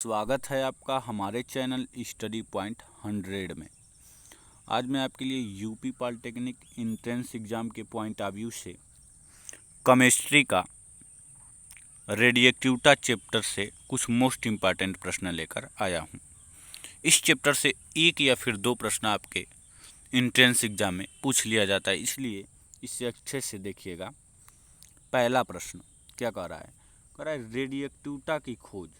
स्वागत है आपका हमारे चैनल स्टडी पॉइंट 100 में। आज मैं आपके लिए यूपी पॉलिटेक्निक एंट्रेंस एग्ज़ाम के पॉइंट ऑफ व्यू से केमिस्ट्री का रेडिएक्टिविटी चैप्टर से कुछ मोस्ट इम्पॉर्टेंट प्रश्न लेकर आया हूं। इस चैप्टर से एक या फिर दो प्रश्न आपके एंट्रेंस एग्ज़ाम में पूछ लिया जाता है, इसलिए इसे अच्छे से देखिएगा। पहला प्रश्न क्या कह रहा है रेडिएक्टिविटी की खोज।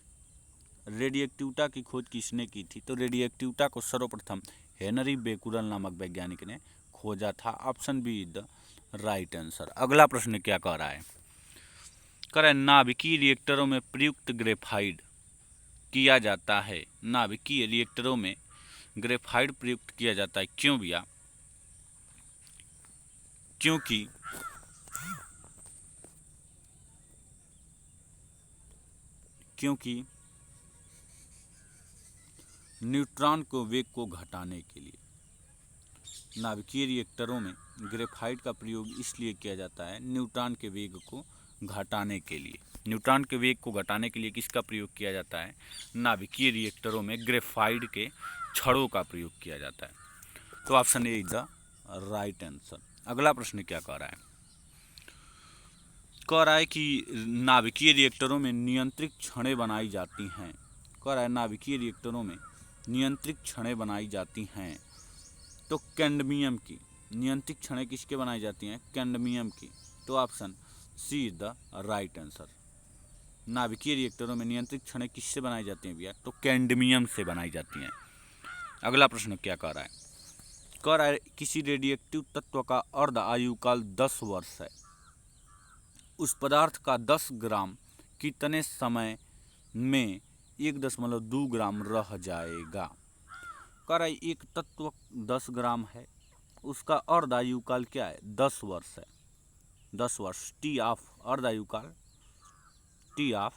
रेडिएक्टिविटी की खोज किसने की थी? तो रेडिएक्टिविटी को सर्वप्रथम हेनरी बेकुरल नामक वैज्ञानिक ने खोजा था। Option B is the right answer. अगला प्रश्न क्या कह रहा है? कह रहा है नाभिकीय रिएक्टरों में प्रयुक्त ग्रेफाइट किया जाता है। नाभिकीय रिएक्टरों में ग्रेफाइट प्रयुक्त किया जाता है, क्यों भैया? क्योंकि न्यूट्रॉन को वेग को घटाने के लिए नाभिकीय रिएक्टरों में ग्रेफाइट का प्रयोग इसलिए किया जाता है न्यूट्रॉन के वेग को घटाने के लिए। न्यूट्रॉन के वेग को घटाने के लिए किसका प्रयोग किया जाता है? नाभिकीय रिएक्टरों में ग्रेफाइट के छड़ों का प्रयोग किया जाता है। तो option A is the right answer. अगला प्रश्न क्या कह रहा है? कह रहा है कि नाभिकीय रिएक्टरों में नियंत्रित छड़ें बनाई जाती हैं। कह रहा है नाभिकीय रिएक्टरों में नियंत्रित छड़ें बनाई जाती हैं तो कैडमियम की। नियंत्रित छड़ें किसके बनाई जाती हैं? कैडमियम की। तो option C is the right answer. नाभिकीय रिएक्टरों में नियंत्रित छड़ें किससे बनाई जाती हैं भैया? तो कैडमियम से बनाई जाती हैं। अगला प्रश्न क्या कह रहा है? कह रहा है किसी रेडिएक्टिव तत्व का अर्ध आयुकाल 10 वर्ष है। उस पदार्थ का 10 ग्राम कितने समय में 1.2 ग्राम रह जाएगा? कह रहा है एक तत्व 10 ग्राम है, उसका अर्धायुकाल क्या है? 10 वर्ष है। 10 वर्ष टी ऑफ अर्धायुकाल, टी ऑफ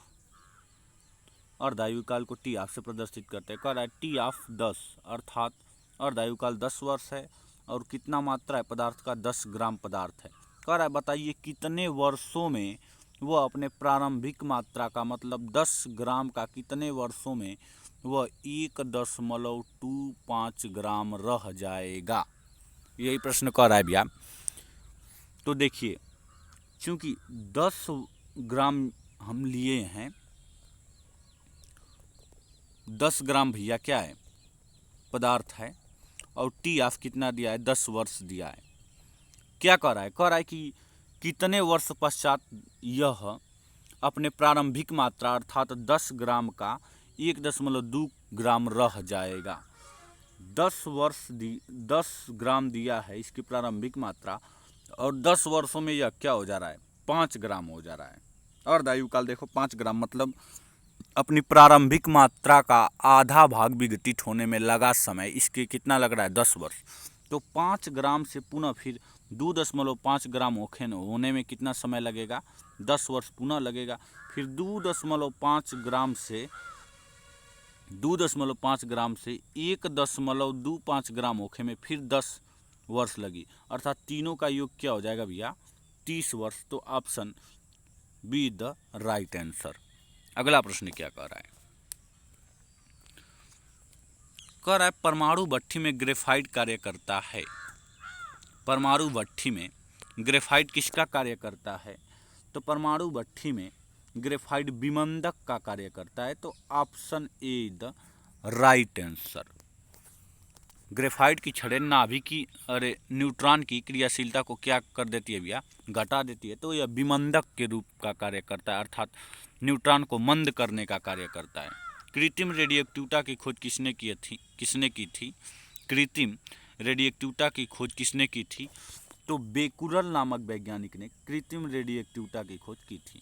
अर्धायुकाल को टी ऑफ से प्रदर्शित करते हैं। कह रहा है टी ऑफ 10 अर्थात अर्धायुकाल 10 वर्ष है और कितना मात्रा है पदार्थ का? 10 ग्राम पदार्थ है। कह रहा है बताइए कितने वर्षों में वह अपने प्रारंभिक मात्रा का मतलब 10 ग्राम का कितने वर्षों में वह 1.25 ग्राम रह जाएगा? यही प्रश्न कह रहा है भैया। तो देखिए, चूंकि 10 ग्राम हम लिए हैं, 10 ग्राम भैया क्या है? पदार्थ है, और टी ऑफ कितना दिया है? 10 वर्ष दिया है। क्या कह रहा है? कह रहा है कि कितने वर्ष पश्चात यह अपने प्रारंभिक मात्रा अर्थात 10 ग्राम का 1.2 ग्राम रह जाएगा। 10 ग्राम दिया है इसकी प्रारंभिक मात्रा, और 10 वर्षों में यह क्या हो जा रहा है? 5 ग्राम हो जा रहा है। अर्धायुकाल देखो 5 ग्राम मतलब अपनी प्रारंभिक मात्रा का आधा भाग विघटित होने में लगा समय, इसके कितना लग रहा है? 10 वर्ष। तो 5 ग्राम से पुनः फिर 2.5 ग्राम होने में कितना समय लगेगा? 10 वर्ष पुनः लगेगा। फिर 2.5 ग्राम से 1.25 ग्राम होने में फिर 10 वर्ष लगी, अर्थात तीनों का योग क्या हो जाएगा भैया? 30 वर्ष। तो option be the right answer. अगला प्रश्न क्या कह रहा है? कह रहा है परमाणु भट्ठी में ग्रेफाइट कार्य करता है। परमाणु भट्ठी में ग्रेफाइट किसका कार्य करता है? तो परमाणु भट्ठी में ग्रेफाइट विमंदक का कार्य करता है। तो option A the right answer. Graphite की छड़ें न्यूट्रॉन की क्रियाशीलता को क्या कर देती है भैया? घटा देती है। तो यह विमंदक के रूप का कार्य करता है, अर्थात न्यूट्रॉन को मंद करने का कार्य करता है। कृत्रिम रेडिएक्टिविटी की खोज किसने की थी? कृत्रिम रेडिएक्टिविटी की खोज किसने की थी? तो बेकुरल नामक वैज्ञानिक ने कृत्रिम रेडिएक्टिविटी की खोज की थी।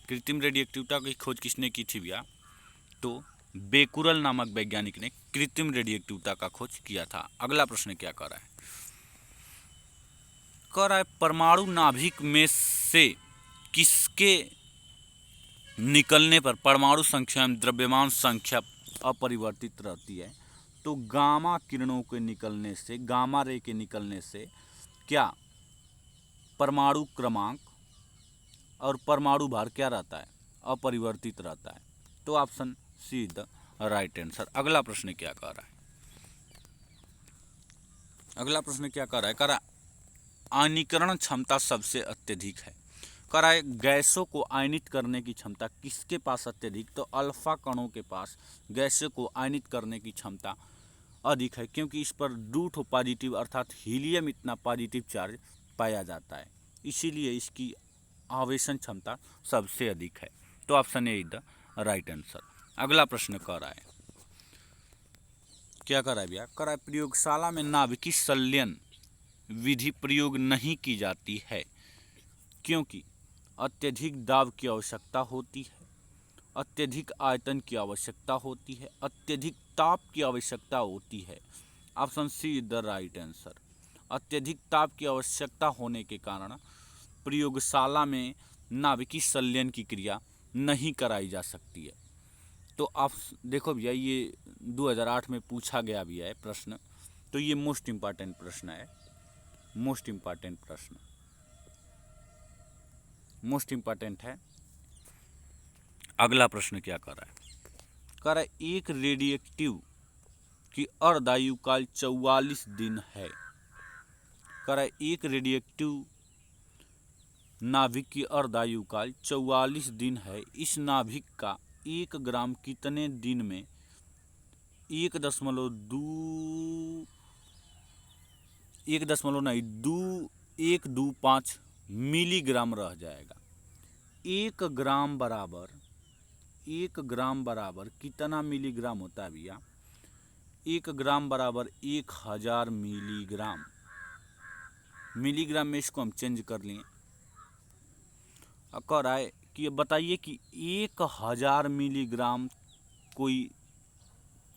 कृत्रिम रेडिएक्टिविटी की खोज किसने की थी भैया? तो बेकुरल नामक वैज्ञानिक ने कृत्रिम रेडिएक्टिविटी का खोज किया था। अगला प्रश्न क्या कह रहा है? कह रहा है परमाणु नाभिक में से किसके निकलने पर परमाणु संख्या एवं द्रव्यमान संख्या अपरिवर्तित रहती है? तो गामा किरणों के निकलने से, गामा रे के निकलने से क्या परमाणु क्रमांक और परमाणु भार क्या रहता है? अपरिवर्तित रहता है। तो option see the right answer. अगला प्रश्न क्या कह रहा है? अगला प्रश्न क्या कह रहा है? कह रहा है आयनीकरण क्षमता सबसे अत्यधिक है। कह रहा है गैसों को आयनित करने की क्षमता किसके पास अत्यधिक? तो अल्फा कणों के पास गैसों को आयनित करने की क्षमता अधिक है, क्योंकि इस पर 2 पॉजिटिव अर्थात हीलियम इतना पॉजिटिव चार्ज पाया जाता है, इसीलिए इसकी आवेशन क्षमता सबसे अधिक है। तो option A is the right answer. अगला प्रश्न कह रहा है, क्या कर रहा है भैया? कह रहा है प्रयोगशाला में नाभिकीय संलयन विधि प्रयोग नहीं की जाती है, क्योंकि अत्यधिक दाब की आवश्यकता होती है, अत्यधिक आयतन की आवश्यकता होती है, अत्यधिक ताप की आवश्यकता होती है। Option C is the right answer. अत्यधिक ताप की आवश्यकता होने के कारण प्रयोगशाला में नाभिकीय संलयन की क्रिया नहीं कराई जा सकती है। तो आप देखो भैया, ये 2008 में पूछा गया भी है प्रश्न, तो ये मोस्ट इम्पॉर्टेंट प्रश्न है, मोस्ट इम्पॉर्टेंट प्रश्न, मोस्ट इम्पॉर्टेंट है। अगला प्रश्न क्या कर रहा है? कह रहा है एक रेडिएक्टिव की अर्धायु काल 44 दिन है। कह रहा है एक रेडिएक्टिव नाभिक की अर्धायु काल 44 दिन है। इस नाभिक का 1 ग्राम कितने दिन में 1.25 मिलीग्राम रह जाएगा। 1 ग्राम बराबर कितना मिलीग्राम होता है भैया? 1 ग्राम बराबर 1000 मिलीग्राम। मिलीग्राम में इसको हम चेंज कर लिए। कह रहा है कि ये बताइए कि 1000 मिलीग्राम कोई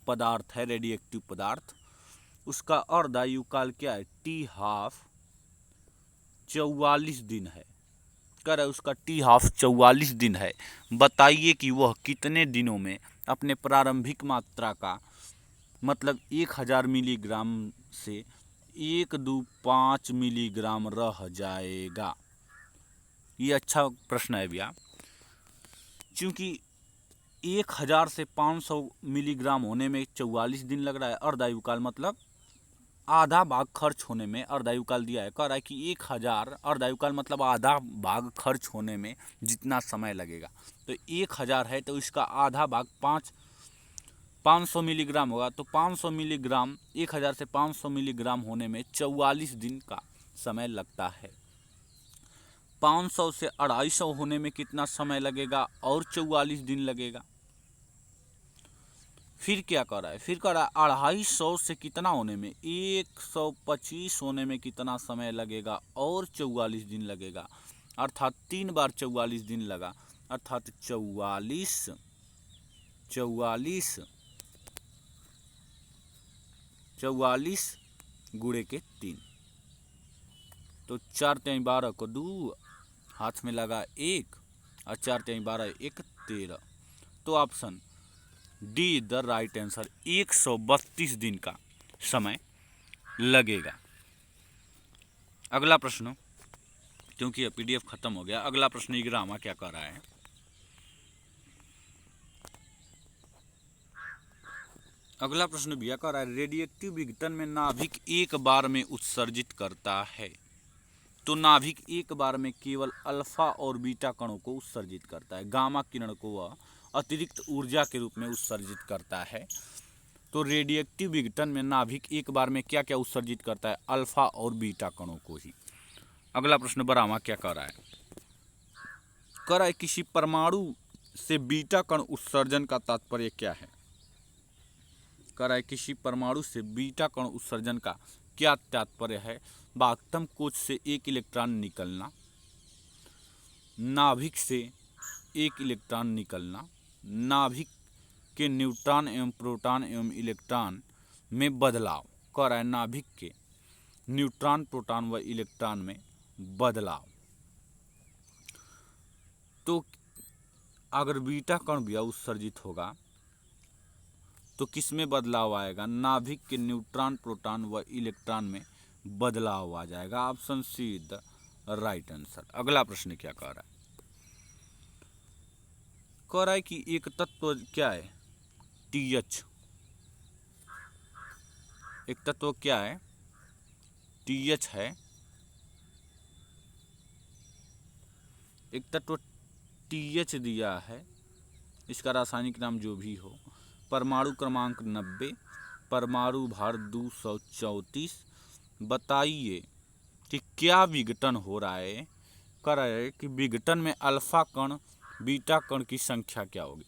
पदार्थ है, रेडिएक्टिव पदार्थ, उसका अर्धायु काल क्या है? T½ 44 दिन है। कह रहा है उसका T½ 44 दिन है। बताइए कि वह कितने दिनों में अपने प्रारंभिक मात्रा का मतलब 1000 मिलीग्राम से 125 मिलीग्राम रह जाएगा। ये अच्छा प्रश्न है भैया, क्योंकि 1000 से 500 मिलीग्राम होने में 44 दिन लग रहा है। अर्धायु काल मतलब आधा भाग खर्च होने में अर्धायु काल दिया है। कह रहा है कि 1000 अर्धायु काल मतलब आधा भाग खर्च होने में जितना समय लगेगा, तो 1000 है तो इसका आधा भाग 500 मिलीग्राम होगा। तो 500 मिलीग्राम 1000 से 500 मिलीग्राम होने में 44 दिन का समय लगता है। 500 से 250 होने में कितना समय लगेगा? और 44 दिन लगेगा। फिर क्या कर रहा है? फिर कर रहा है 250 से कितना होने में 125 होने में कितना समय लगेगा? और 44 दिन लगेगा। अर्थात 3 बार 44 दिन लगा, अर्थात 44 गुणे के 3, तो 4 × 12 को 2, हाथ में लगा 1 और 4 × 12 1 13। तो option D the right answer. 132 दिन का समय लगेगा। अगला प्रश्न, क्योंकि ये PDF खत्म हो गया, अगला प्रश्न इग्रामा क्या कर रहा है? अगला प्रश्न भैया कह रहा है रेडिएक्टिव विघटन में नाभिक एक बार में उत्सर्जित करता है। तो नाभिक एक बार में केवल अल्फा और बीटा कणों को उत्सर्जित करता है, गामा किरण को वह अतिरिक्त ऊर्जा के रूप में उत्सर्जित करता है। तो रेडिएक्टिव विघटन में नाभिक एक बार में क्या क्या उत्सर्जित करता है? अल्फा और बीटा कणों को ही। अगला प्रश्न बरामा क्या कह रहा है? कह रहा है किसी परमाणु से बीटा कण उत्सर्जन का तात्पर्य क्या है? कह रहा है किसी परमाणु से बीटा कण उत्सर्जन का क्या तात्पर्य है? वाक्तम कोश से 1 इलेक्ट्रॉन निकलना, नाभिक से 1 इलेक्ट्रॉन निकलना, नाभिक के न्यूट्रॉन एवं प्रोटॉन एवं इलेक्ट्रॉन में बदलाव। कह रहा है नाभिक के न्यूट्रॉन, प्रोटॉन व इलेक्ट्रॉन में बदलाव। तो अगर बीटा कण भी उत्सर्जित होगा तो किस में बदलाव आएगा? नाभिक के न्यूट्रॉन, प्रोटॉन व इलेक्ट्रॉन में बदलाव आ जाएगा। Option see the right answer. अगला प्रश्न क्या कह रहा है? कह रहा है कि एक तत्व क्या है? TH, एक तत्व क्या है, TH है, एक तत्व TH दिया है, इसका रासायनिक नाम जो भी हो, परमाणु क्रमांक 90, परमाणु भार 234, बताइए कि क्या विघटन हो रहा है। कह रहा है कि विघटन में अल्फा कण बीटा कण की संख्या क्या होगी।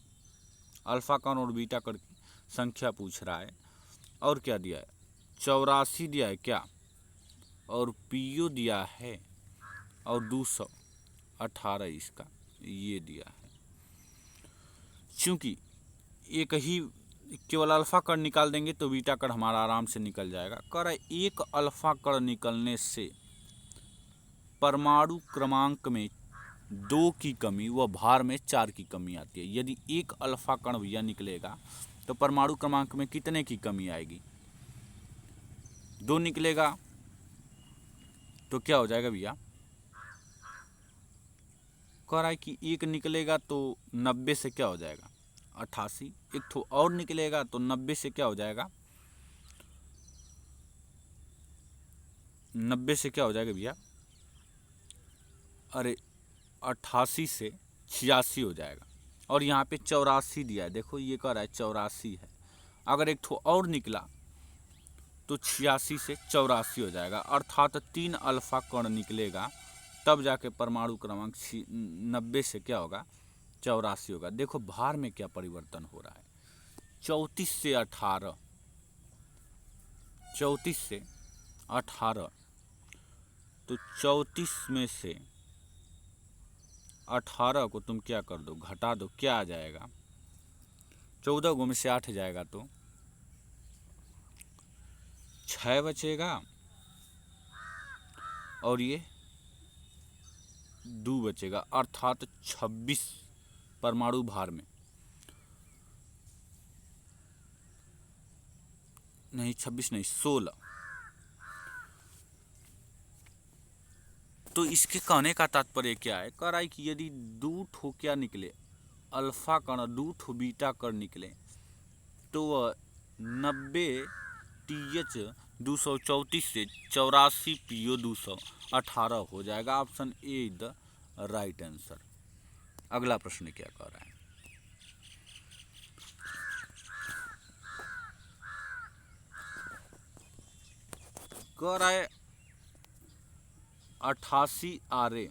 अल्फा कण और बीटा कण की संख्या पूछ रहा है। और क्या दिया है, 84 दिया है क्या, और पीओ दिया है, और 218 इसका ये दिया है। क्योंकि एक ही केवल अल्फा कण निकाल देंगे तो बीटा कण हमारा आराम से निकल जाएगा। कह रहा है एक अल्फा कण निकलने से परमाणु क्रमांक में 2 की कमी व भार में 4 की कमी आती है। यदि एक अल्फा कण भैया निकलेगा तो परमाणु क्रमांक में कितने की कमी आएगी, 2 निकलेगा तो क्या हो जाएगा भैया, कह रहा है कि एक निकलेगा तो 90 से क्या हो जाएगा 88, एक तो और निकलेगा तो 90 से क्या हो जाएगा, 90 से क्या हो जाएगा भैया, अरे 88 से 86 हो जाएगा। और यहाँ पे 84 दिया है, देखो ये कह रहा है 84 है, अगर एक तो और निकला तो 86 से 84 हो जाएगा। अर्थात 3 अल्फा कण निकलेगा तब जाके परमाणु क्रमांक 90 से क्या होगा 84 होगा। देखो भार में क्या परिवर्तन हो रहा है, 34 से 18, 34 से 18, तो 34 में से 18 को तुम क्या कर दो, घटा दो, क्या आ जाएगा, 14 गो में से 8 जाएगा तो 6 बचेगा, और ये 2 बचेगा, अर्थात 26 परमाणु भार में, नहीं 26 नहीं 16। तो इसके कहने का तात्पर्य क्या है, कह रहा है कि यदि 2 ठो क्या निकले अल्फा कण, 2 ठो बीटा कण निकले तो वह 90 TH 234 से 84 PO 218 हो जाएगा। Option A is the right answer. अगला प्रश्न क्या कह रहा है, कह रहा है 88 RA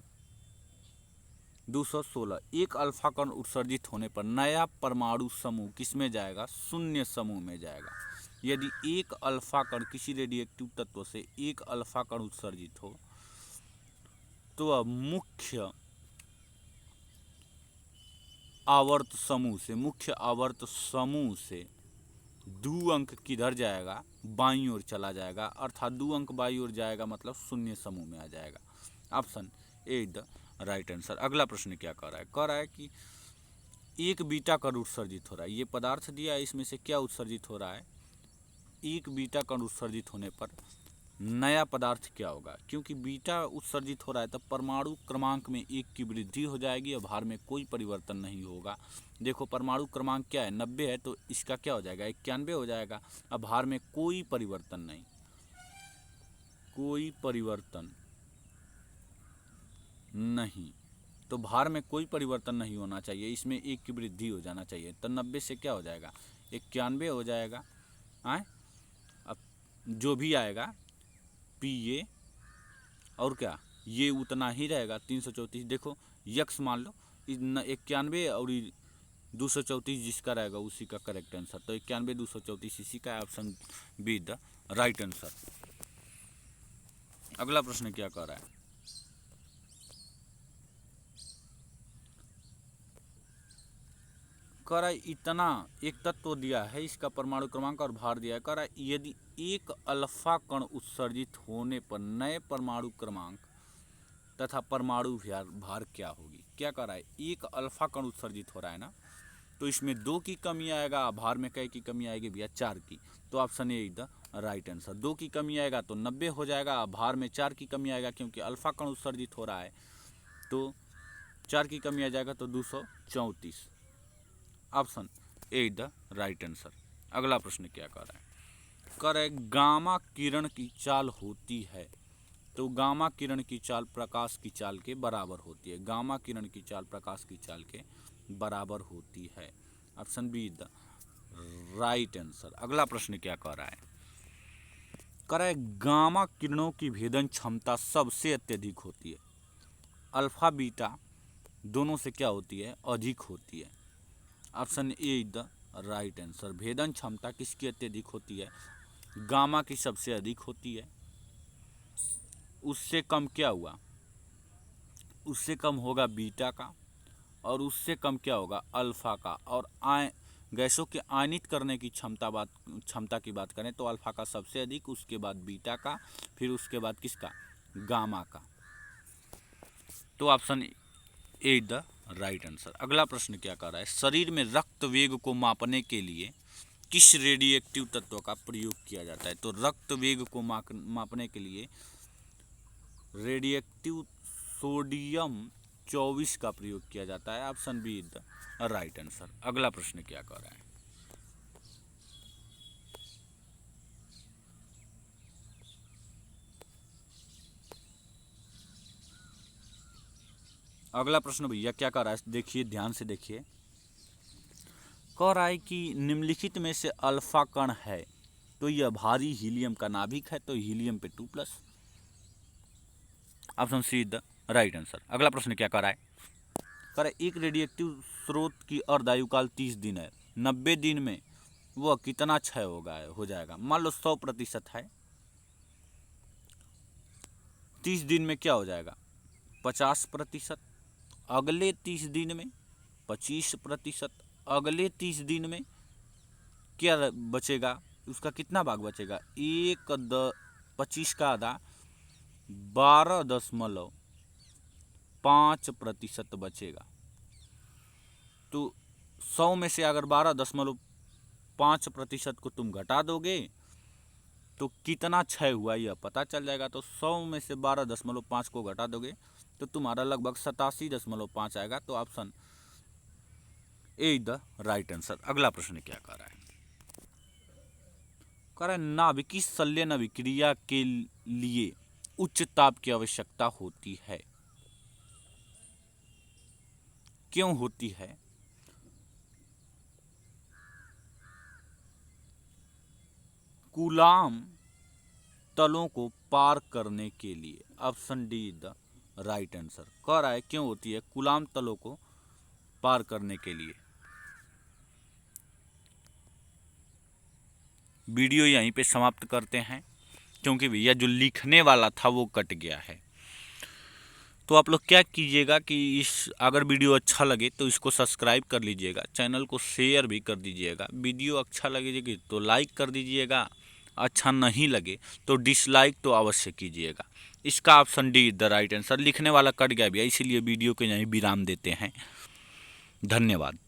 216, एक अल्फा कण उत्सर्जित होने पर नया परमाणु समूह किसमें जाएगा, शून्य समूह में जाएगा। यदि एक अल्फा कण किसी रेडियोएक्टिव तत्व से एक अल्फा कण उत्सर्जित हो तो वह मुख्य आवर्त समूह से 2 अंक किधर जाएगा, बाईं ओर चला जाएगा, अर्थात 2 अंक बाईं ओर जाएगा मतलब शून्य समूह में आ जाएगा। Option A the right answer. अगला प्रश्न क्या कह रहा है, कह रहा है कि एक बीटा कण उत्सर्जित हो रहा है, ये पदार्थ दिया है, इसमें से क्या उत्सर्जित हो रहा है, एक बीटा कण उत्सर्जित होने पर नया पदार्थ क्या होगा। क्योंकि बीटा उत्सर्जित हो रहा है तब परमाणु क्रमांक में 1 की वृद्धि हो जाएगी और भार में कोई परिवर्तन नहीं होगा। देखो परमाणु क्रमांक क्या है 90 है, तो इसका क्या हो जाएगा 91 हो जाएगा। अब भार में कोई परिवर्तन नहीं, कोई परिवर्तन नहीं, तो भार में कोई परिवर्तन नहीं होना चाहिए, इसमें 1 की वृद्धि हो जाना चाहिए। तो 90 से क्या हो जाएगा 91 हो जाएगा। आए अब जो भी आएगा PA और क्या ये उतना ही रहेगा 334। देखो यक्स मान लो 91 और 234 जिसका रहेगा उसी का करेक्ट आंसर। तो 91 234 इसी का option be the right answer. अगला प्रश्न क्या कह रहा है, कह रहा है इतना एक तत्व दिया है, इसका परमाणु क्रमांक और भार दिया है। कह रहा है यदि एक अल्फा कण उत्सर्जित होने पर नए परमाणु क्रमांक तथा परमाणु भार क्या होगी। क्या कह रहा है, एक अल्फा कण उत्सर्जित हो रहा है ना, तो इसमें 2 की कमी आएगा, भार में कै की कमी आएगी भैया 4 की। तो option A is the right answer. 2 की कमी आएगा तो 90 हो जाएगा, भार में 4 की कमी आएगा क्योंकि अल्फा कण उत्सर्जित हो रहा है, तो 4 की कमी आ जाएगा तो 234। Option A the right answer. अगला प्रश्न क्या कह रहा है, कह रहा है गामा किरण की चाल होती है, तो गामा किरण की चाल प्रकाश की चाल के बराबर होती है। गामा किरण की चाल प्रकाश की चाल के बराबर होती है। Option be the right answer. अगला प्रश्न क्या कह रहा है, कह रहा है गामा किरणों की भेदन क्षमता सबसे अत्यधिक होती है। अल्फा बीटा दोनों से क्या होती है, अधिक होती है। Option A the right answer. भेदन क्षमता किसकी अत्यधिक होती है, गामा की सबसे अधिक होती है। उससे कम क्या हुआ, उससे कम होगा बीटा का, और उससे कम क्या होगा, अल्फा का। और गैसों के आयनित करने की क्षमता की बात करें तो अल्फा का सबसे अधिक, उसके बाद बीटा का, फिर उसके बाद किसका, गामा का। तो option A the right answer. अगला प्रश्न क्या कर रहा है, शरीर में रक्त वेग को मापने के लिए किस रेडिएक्टिव तत्व का प्रयोग किया जाता है। तो रक्त वेग को मापने के लिए रेडिएक्टिव सोडियम 24 का प्रयोग किया जाता है। Option be the right answer. अगला प्रश्न क्या कर रहा है, अगला प्रश्न भैया क्या कर रहा है, देखिए ध्यान से देखिए। कह रहा है कि निम्नलिखित में से अल्फा कण है, तो यह भारी हीलियम का नाभिक है, तो हीलियम पे 2+। Option see the right answer. अगला प्रश्न क्या कर रहा है, कह रहा है एक रेडिएक्टिव स्रोत की अर्धायुकाल 30 दिन है, 90 दिन में वह कितना क्षय हो जाएगा। मान लो 100% है, 30 दिन में क्या हो जाएगा, 50%। अगले 30 दिन में 25%। अगले 30 दिन में क्या बचेगा, उसका कितना भाग बचेगा, 25 का आधा 12.5% बचेगा। तो 100 में से अगर 12.5% को तुम घटा दोगे तो कितना क्षय हुआ यह पता चल जाएगा। तो 100 में से 12.5 को घटा दोगे तो तुम्हारा लगभग 87.5 आएगा। तो option A the right answer. अगला प्रश्न क्या कह रहा है, कह रहा है नाभिकीय संलयन अभिक्रिया के लिए उच्च ताप की आवश्यकता होती है, क्यों होती है। कूलाम तलों को पार करने के लिए। Option D the right answer. कह रहा है क्यों होती है, कूलाम तलों को पार करने के लिए। वीडियो यहीं पे समाप्त करते हैं, क्योंकि भैया जो लिखने वाला था वो कट गया है। तो आप लोग क्या कीजिएगा कि अगर वीडियो अच्छा लगे तो इसको सब्सक्राइब कर लीजिएगा, चैनल को शेयर भी कर दीजिएगा। वीडियो अच्छा लगेगी तो लाइक कर दीजिएगा, अच्छा नहीं लगे तो डिसलाइक तो अवश्य कीजिएगा। इसका option D the right answer. लिखने वाला कट गया भैया, इसीलिए वीडियो के यहीं विराम देते हैं। धन्यवाद।